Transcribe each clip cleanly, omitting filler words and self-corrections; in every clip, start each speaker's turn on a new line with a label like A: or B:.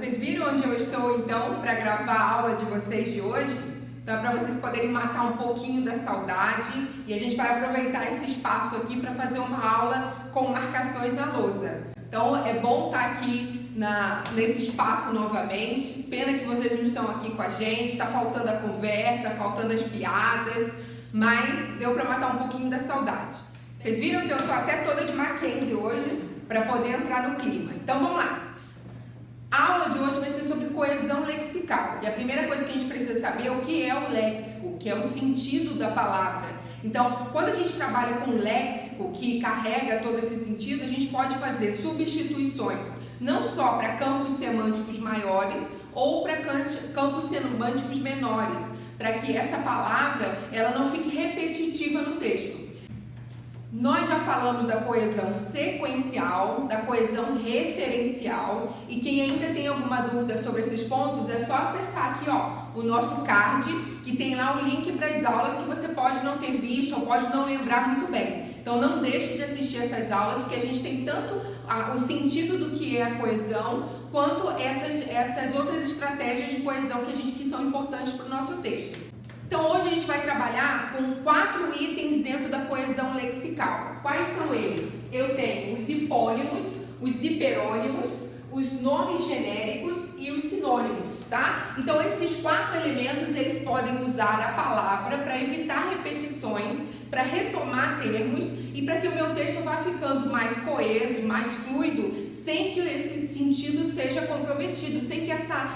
A: Vocês viram onde eu estou então para gravar a aula de vocês de hoje? Então é para vocês poderem matar um pouquinho da saudade e a gente vai aproveitar esse espaço aqui para fazer uma aula com marcações na lousa. Então é bom estar aqui nesse espaço novamente. Pena que vocês não estão aqui com a gente, está faltando a conversa, faltando as piadas, mas deu para matar um pouquinho da saudade. Vocês viram que eu estou até toda de Mackenzie hoje para poder entrar no clima. Então vamos lá. A aula de hoje vai ser sobre coesão lexical. E a primeira coisa que a gente precisa saber é o que é o léxico, que é o sentido da palavra. Então, quando a gente trabalha com léxico, que carrega todo esse sentido, a gente pode fazer substituições, não só para campos semânticos maiores ou para campos semânticos menores, para que essa palavra ela não fique repetitiva no texto. Nós já falamos da coesão sequencial, da coesão referencial, e quem ainda tem alguma dúvida sobre esses pontos é só acessar aqui o nosso card, que tem lá o link para as aulas que você pode não ter visto ou pode não lembrar muito bem. Então não deixe de assistir essas aulas, porque a gente tem tanto o sentido do que é a coesão, quanto essas outras estratégias de coesão que são importantes para o nosso texto. Então hoje a gente vai trabalhar com 4 itens dentro da coesão lexical. Quais são eles? Eu tenho os hipônimos, os hiperônimos, os nomes genéricos e os sinônimos, tá? Então esses 4 elementos eles podem usar a palavra para evitar repetições, para retomar termos e para que o meu texto vá ficando mais coeso, mais fluido, sem que esse sentido seja comprometido, sem que essa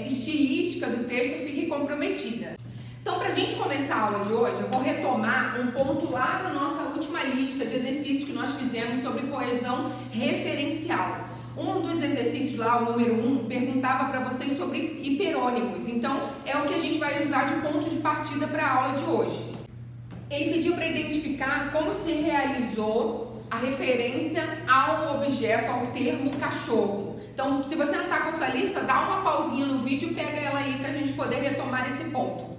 A: estilística do texto fique comprometida. Então, para a gente começar a aula de hoje, eu vou retomar um ponto lá da nossa última lista de exercícios que nós fizemos sobre coesão referencial. Um dos exercícios lá, o número 1, perguntava para vocês sobre hiperônimos. Então, é o que a gente vai usar de ponto de partida para a aula de hoje. Ele pediu para identificar como se realizou a referência ao objeto, ao termo cachorro. Então, se você não está com a sua lista, dá uma pausinha no vídeo e pega ela aí para a gente poder retomar esse ponto.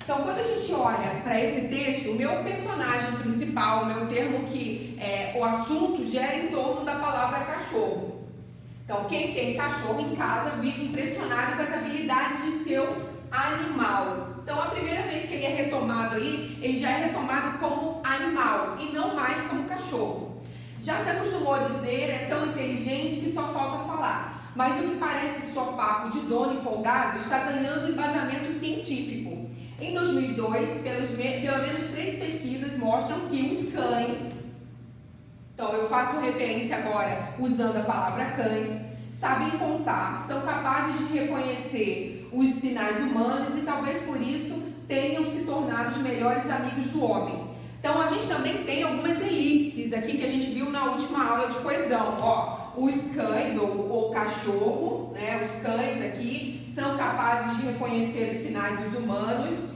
A: Então, quando a gente olha para esse texto, o meu personagem principal, o meu termo que o assunto gira em torno da palavra cachorro. Então, quem tem cachorro em casa vive impressionado com as habilidades de seu animal. Então, a primeira vez que ele é retomado aí, ele já é retomado como animal e não mais como cachorro. Já se acostumou a dizer, é tão inteligente que só falta falar. Mas o que parece só papo de dono empolgado está ganhando embasamento científico. Em 2002, pelo menos 3 pesquisas mostram que os cães, então eu faço referência agora usando a palavra cães, sabem contar, são capazes de reconhecer os sinais humanos e talvez por isso tenham se tornado os melhores amigos do homem. Então a gente também tem algumas elipses aqui que a gente viu na última aula de coesão. Os cães ou cachorro, né, os cães aqui são capazes de reconhecer os sinais dos humanos,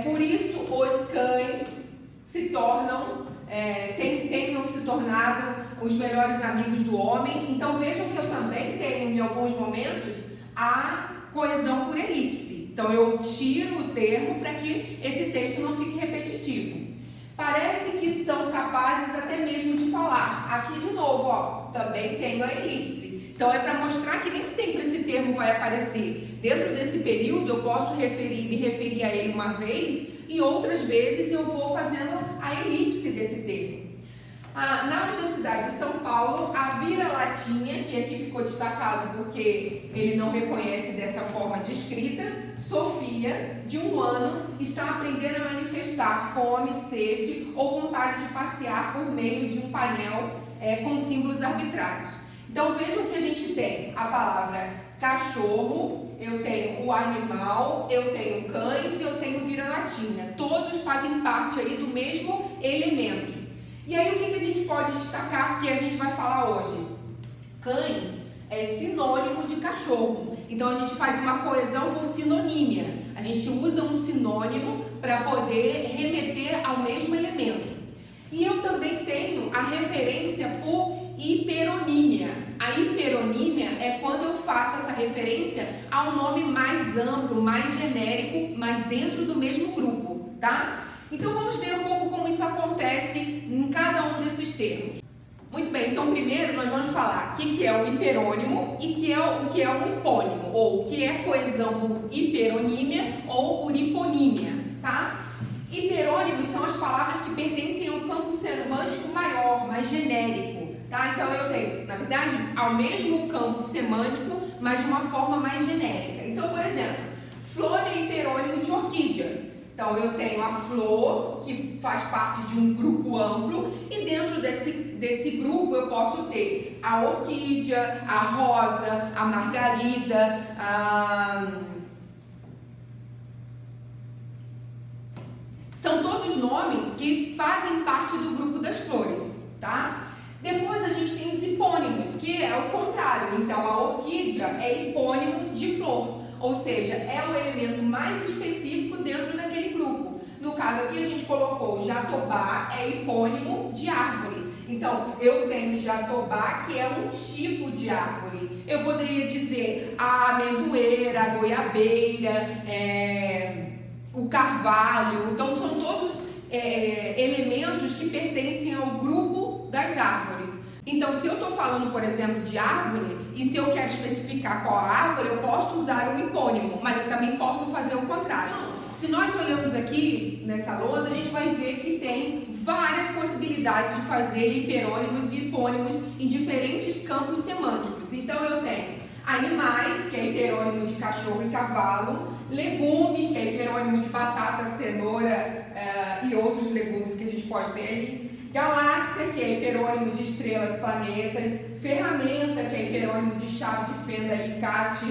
A: por isso os cães se tornam, tenham se tornado os melhores amigos do homem. Então vejam que eu também tenho em alguns momentos a coesão por elipse. Então eu tiro o termo para que esse texto não fique repetitivo. Parece que são capazes até mesmo de falar. Aqui de novo, também tenho a elipse. Então é para mostrar que nem sempre esse termo vai aparecer. Dentro desse período eu posso me referir a ele uma vez e outras vezes eu vou fazendo a elipse desse termo. Na Universidade de São Paulo, a vira-latinha, que aqui ficou destacado porque ele não reconhece dessa forma de escrita, Sofia, de 1 ano, está aprendendo a manifestar fome, sede ou vontade de passear por meio de um painel com símbolos arbitrários. Então vejam que a gente tem a palavra cachorro, eu tenho o animal, eu tenho cães e eu tenho vira-latinha. Todos fazem parte aí do mesmo elemento. E aí o que a gente pode destacar que a gente vai falar hoje? Cães é sinônimo de cachorro. Então a gente faz uma coesão por sinonímia. A gente usa um sinônimo para poder remeter ao mesmo elemento. E eu também tenho a referência por hiperonímia. A hiperonímia é quando eu faço essa referência a um nome mais amplo, mais genérico, mas dentro do mesmo grupo, tá? Então vamos ver um pouco como isso acontece em cada um desses termos. Muito bem, então primeiro nós vamos falar o que é um hiperônimo e o que é um hipônimo, ou o que é coesão por hiperonímia ou por hiponímia, tá? Hiperônimos são as palavras que pertencem a um campo semântico maior, mais genérico, tá? Então eu tenho, na verdade, ao mesmo campo semântico, mas de uma forma mais genérica. Então, por exemplo, flor é hiperônimo de orquídea. Então, eu tenho a flor, que faz parte de um grupo amplo, e dentro desse grupo eu posso ter a orquídea, a rosa, a margarida, São todos nomes que fazem parte do grupo das flores, tá? Depois a gente tem os hipônimos, que é o contrário. Então, a orquídea é hipônimo de flor, ou seja, é o elemento mais específico dentro daquele grupo. No caso aqui a gente colocou jatobá, é hipônimo de árvore. Então, eu tenho jatobá, que é um tipo de árvore. Eu poderia dizer a amendoeira, a goiabeira, o carvalho. Então, são todos elementos que pertencem ao grupo das árvores. Então, se eu estou falando, por exemplo, de árvore, e se eu quero especificar qual árvore, eu posso usar um hipônimo, mas eu também posso fazer o contrário. Se nós olhamos aqui nessa lousa, a gente vai ver que tem várias possibilidades de fazer hiperônimos e hipônimos em diferentes campos semânticos. Então, eu tenho animais, que é hiperônimo de cachorro e cavalo, legume, que é hiperônimo de batata, cenoura e outros legumes que a gente pode ter ali, galáxia, que é hiperônimo de estrelas, planetas, ferramenta, que é hiperônimo de chave de fenda, alicate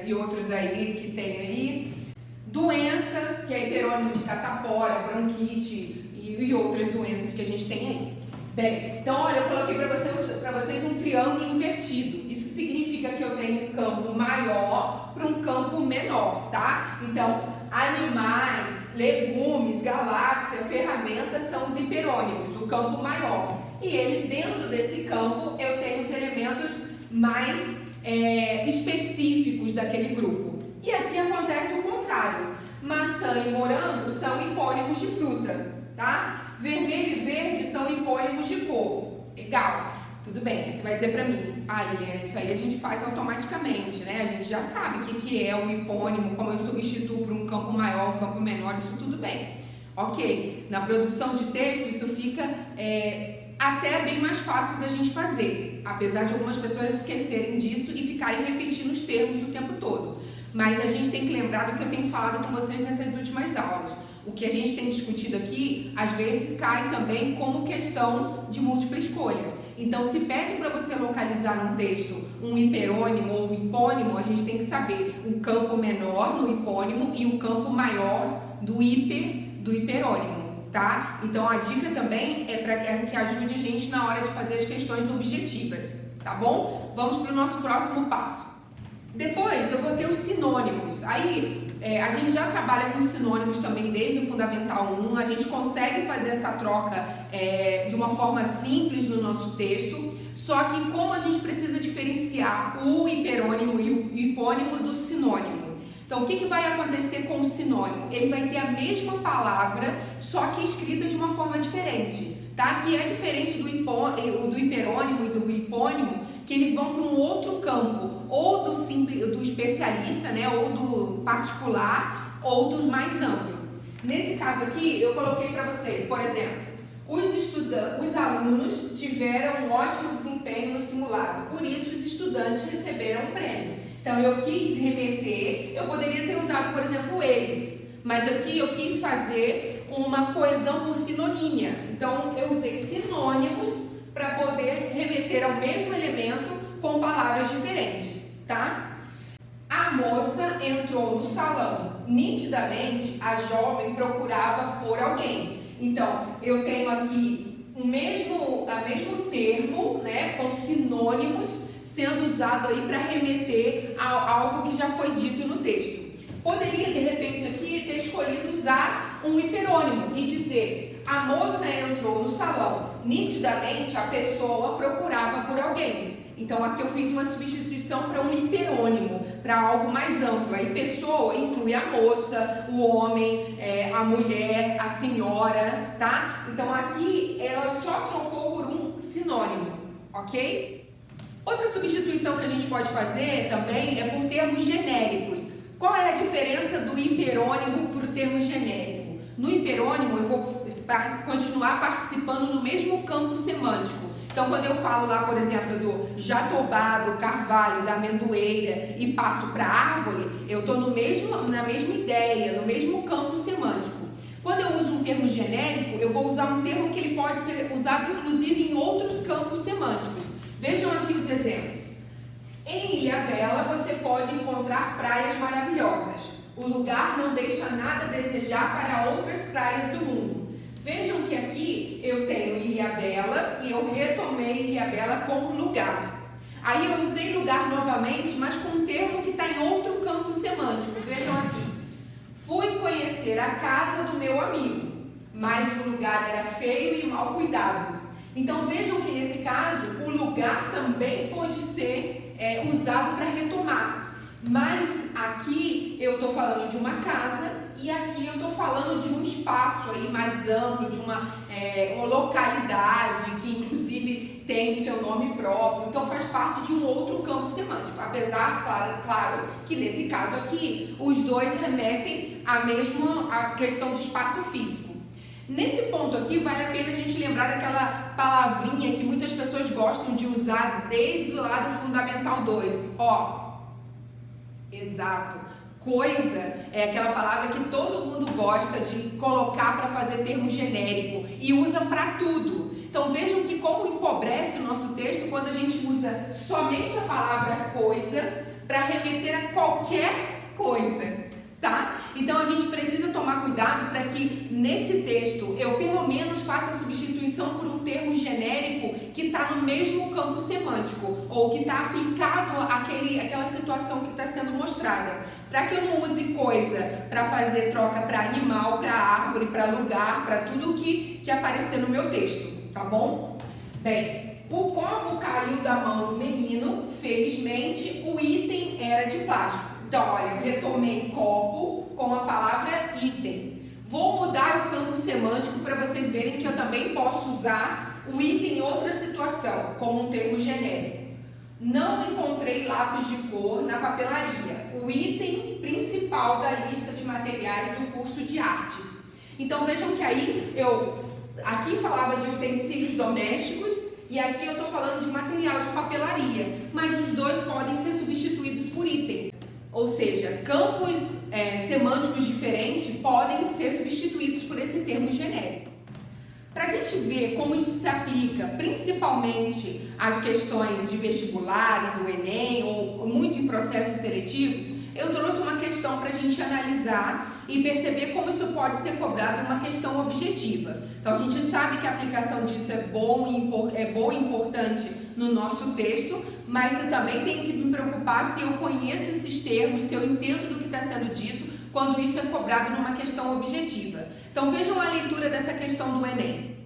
A: e outros aí que tem aí, doença, que é hiperônimo de catapora, bronquite e outras doenças que a gente tem aí. Bem, então olha, eu coloquei para vocês um triângulo invertido. Isso significa que eu tenho um campo maior para um campo menor, tá? Então, animais, legumes, galáxia, ferramentas são os hiperônimos, o campo maior. E eles, dentro desse campo, eu tenho os elementos mais específicos daquele grupo. E aqui acontece o contrário. Maçã e morango são hipônimos de fruta, tá? Vermelho e verde são hipônimos de cor. Legal. Tudo bem, você vai dizer pra mim, Liliana, isso aí a gente faz automaticamente, né? A gente já sabe o que é o hipônimo, como eu substituo por um campo maior, um campo menor, isso tudo bem. Ok, na produção de texto isso fica até bem mais fácil da gente fazer, apesar de algumas pessoas esquecerem disso e ficarem repetindo os termos o tempo todo. Mas a gente tem que lembrar do que eu tenho falado com vocês nessas últimas aulas. O que a gente tem discutido aqui, às vezes, cai também como questão de múltipla escolha. Então, se pede para você localizar num texto um hiperônimo ou um hipônimo, a gente tem que saber o campo menor no hipônimo e o campo maior do hiperônimo, tá? Então, a dica também é para que ajude a gente na hora de fazer as questões objetivas, tá bom? Vamos para o nosso próximo passo. Depois, eu vou ter os sinônimos. Aí, a gente já trabalha com sinônimos também desde o Fundamental 1, a gente consegue fazer essa troca de uma forma simples no nosso texto, só que como a gente precisa diferenciar o hiperônimo e o hipônimo do sinônimo. Então, o que vai acontecer com o sinônimo? Ele vai ter a mesma palavra, só que escrita de uma forma diferente, tá? Que é diferente do hiperônimo e do hipônimo, que eles vão para um outro campo, ou do especialista, né, ou do particular, ou do mais amplo. Nesse caso aqui, eu coloquei para vocês, por exemplo, os alunos tiveram um ótimo desempenho no simulado, por isso os estudantes receberam um prêmio. Então, eu quis remeter, eu poderia ter usado, por exemplo, eles, mas aqui eu quis fazer uma coesão por sinonímia. Então, eu usei sinônimos para poder remeter ao mesmo elemento com palavras diferentes, tá? A moça entrou no salão. Nitidamente, a jovem procurava por alguém. Então, eu tenho aqui o mesmo termo, né, com sinônimos, sendo usado aí para remeter a algo que já foi dito no texto. Poderia, de repente, aqui ter escolhido usar um hiperônimo e dizer: a moça entrou no salão. Nitidamente, a pessoa procurava por alguém. Então, aqui eu fiz uma substituição para um hiperônimo, para algo mais amplo. Aí, pessoa inclui a moça, o homem, a mulher, a senhora, tá? Então, aqui ela só trocou por um sinônimo, ok? Outra substituição que a gente pode fazer também é por termos genéricos. Qual é a diferença do hiperônimo para o termo genérico? No hiperônimo, eu vou continuar participando no mesmo campo semântico. Então, quando eu falo lá, por exemplo, do jatobá, do carvalho, da amendoeira e passo para árvore, eu estou na mesma ideia, no mesmo campo semântico. Quando eu uso um termo genérico, eu vou usar um termo que ele pode ser usado inclusive em outros campos semânticos. Vejam aqui os exemplos. Em Ilhabela você pode encontrar praias maravilhosas. O lugar não deixa nada a desejar para outras praias do mundo. Vejam que aqui eu tenho Ilhabela e eu retomei Ilhabela como lugar. Aí eu usei lugar novamente, mas com um termo que está em outro campo semântico. Vejam aqui. Fui conhecer a casa do meu amigo, mas o lugar era feio e mal cuidado. Então vejam que nesse caso o lugar também pode ser usado para retomar. Mas aqui eu estou falando de uma casa e aqui eu estou falando de um espaço aí mais amplo, de uma localidade que inclusive tem seu nome próprio, então faz parte de um outro campo semântico, apesar, claro, que nesse caso aqui os dois remetem à questão de espaço físico. Nesse ponto aqui vale a pena a gente lembrar daquela palavrinha que muitas pessoas gostam de usar desde o lado fundamental 2, exato. Coisa é aquela palavra que todo mundo gosta de colocar para fazer termo genérico e usa para tudo. Então vejam que como empobrece o nosso texto quando a gente usa somente a palavra coisa para remeter a qualquer coisa, tá? Então a gente precisa tomar cuidado para que nesse texto eu pelo menos faça a substituição por um termo genérico que está no mesmo campo semântico ou que está aplicado àquela situação que está sendo mostrada. Para que eu não use coisa para fazer troca para animal, para árvore, para lugar, para tudo que aparecer no meu texto, tá bom? Bem, o copo caiu da mão do menino, felizmente o item era de plástico. Então, olha, eu retomei copo com a palavra item. Vou mudar o campo semântico para vocês verem que eu também posso usar o item em outra situação, como um termo genérico. Não encontrei lápis de cor na papelaria, o item principal da lista de materiais do curso de artes. Então vejam que aí aqui falava de utensílios domésticos e aqui eu estou falando de material de papelaria, mas os dois podem ser substituídos por item. Ou seja, campos semânticos diferentes podem ser substituídos por esse termo genérico. Para a gente ver como isso se aplica principalmente às questões de vestibular e do Enem, ou muito em processos seletivos, eu trouxe uma questão para a gente analisar e perceber como isso pode ser cobrado uma questão objetiva. Então a gente sabe que a aplicação disso é boa e importante no nosso texto, mas eu também tenho que me preocupar se eu conheço esses termos, se eu entendo do que está sendo dito, quando isso é cobrado numa questão objetiva. Então vejam a leitura dessa questão do Enem.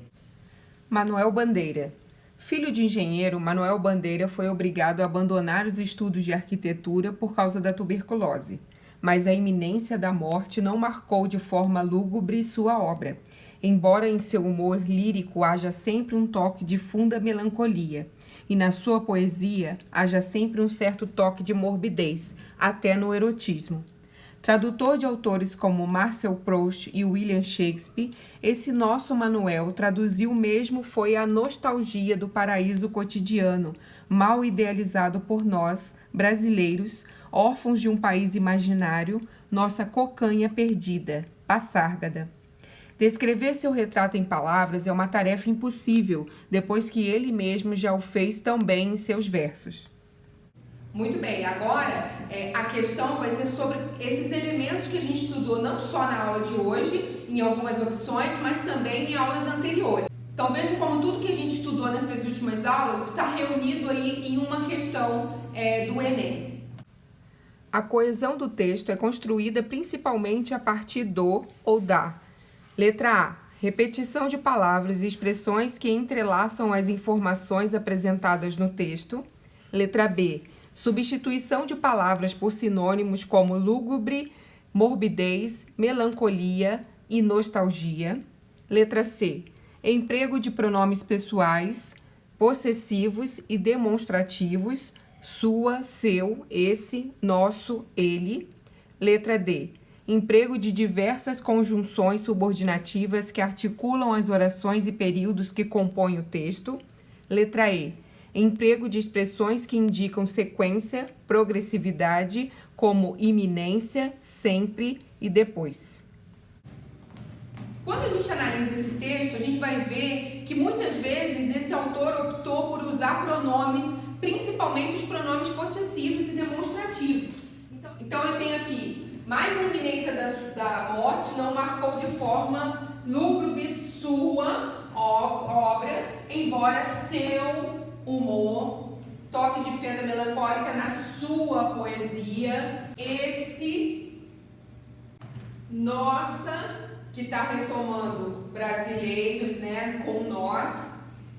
B: Manuel Bandeira. Filho de engenheiro, Manuel Bandeira foi obrigado a abandonar os estudos de arquitetura por causa da tuberculose, mas a iminência da morte não marcou de forma lúgubre sua obra, embora em seu humor lírico haja sempre um toque de funda melancolia, e na sua poesia haja sempre um certo toque de morbidez, até no erotismo. Tradutor de autores como Marcel Proust e William Shakespeare, esse nosso Manuel traduziu mesmo foi a nostalgia do paraíso cotidiano, mal idealizado por nós, brasileiros, órfãos de um país imaginário, nossa cocanha perdida, Passárgada. Descrever seu retrato em palavras é uma tarefa impossível, depois que ele mesmo já o fez tão bem em seus versos.
A: Muito bem, agora a questão vai ser sobre esses elementos que a gente estudou não só na aula de hoje, em algumas opções, mas também em aulas anteriores. Então vejam como tudo que a gente estudou nessas últimas aulas está reunido aí em uma questão do Enem.
B: A coesão do texto é construída principalmente a partir do ou da. Letra A. Repetição de palavras e expressões que entrelaçam as informações apresentadas no texto. Letra B. Substituição de palavras por sinônimos como lúgubre, morbidez, melancolia e nostalgia. Letra C. Emprego de pronomes pessoais, possessivos e demonstrativos, sua, seu, esse, nosso, ele. Letra D. Emprego de diversas conjunções subordinativas que articulam as orações e períodos que compõem o texto. Letra E. Emprego de expressões que indicam sequência, progressividade, como iminência, sempre e depois.
A: Quando a gente analisa esse texto, a gente vai ver que muitas vezes esse autor optou por usar pronomes, principalmente os pronomes possessivos e demonstrativos. Então eu tenho aqui, mas a iminência da morte não marcou de forma lúgubre sua obra, embora seu humor toque de fenda melancólica na sua poesia. Esse, nossa, que está retomando brasileiros, né, com nós,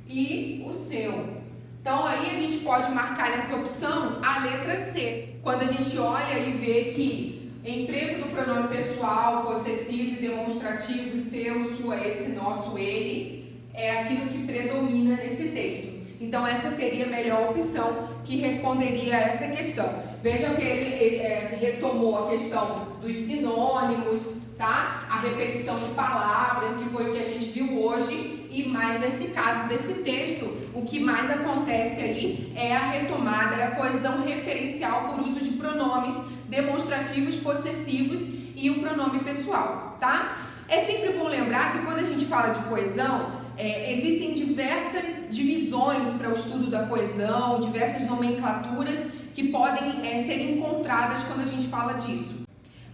A: e o seu. Então aí a gente pode marcar nessa opção a letra C, quando a gente olha e vê que emprego do pronome pessoal, possessivo e demonstrativo, seu, sua, esse, nosso, ele, é aquilo que predomina nesse texto. Então essa seria a melhor opção que responderia a essa questão. Vejam que ele retomou a questão dos sinônimos, tá? A repetição de palavras, que foi o que a gente viu hoje, e mais nesse caso desse texto, o que mais acontece aí é a retomada, é a coesão referencial por uso de pronomes demonstrativos, possessivos e o pronome pessoal, tá? É sempre bom lembrar que quando a gente fala de coesão, existem diversas divisões para o estudo da coesão, diversas nomenclaturas que podem ser encontradas quando a gente fala disso.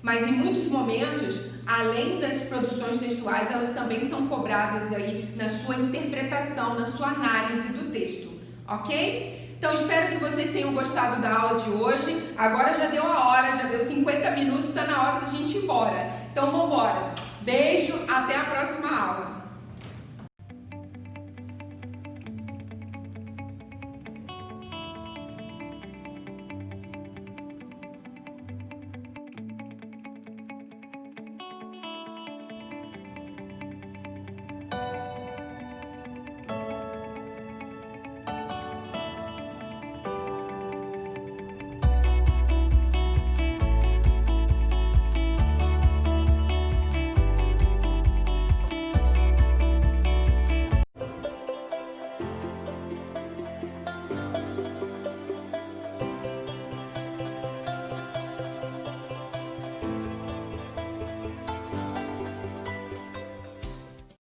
A: Mas em muitos momentos, além das produções textuais, elas também são cobradas aí na sua interpretação, na sua análise do texto, ok? Então espero que vocês tenham gostado da aula de hoje. Agora já deu a hora, já deu 50 minutos, está na hora da gente ir embora. Então vamos embora. Beijo, até a próxima aula.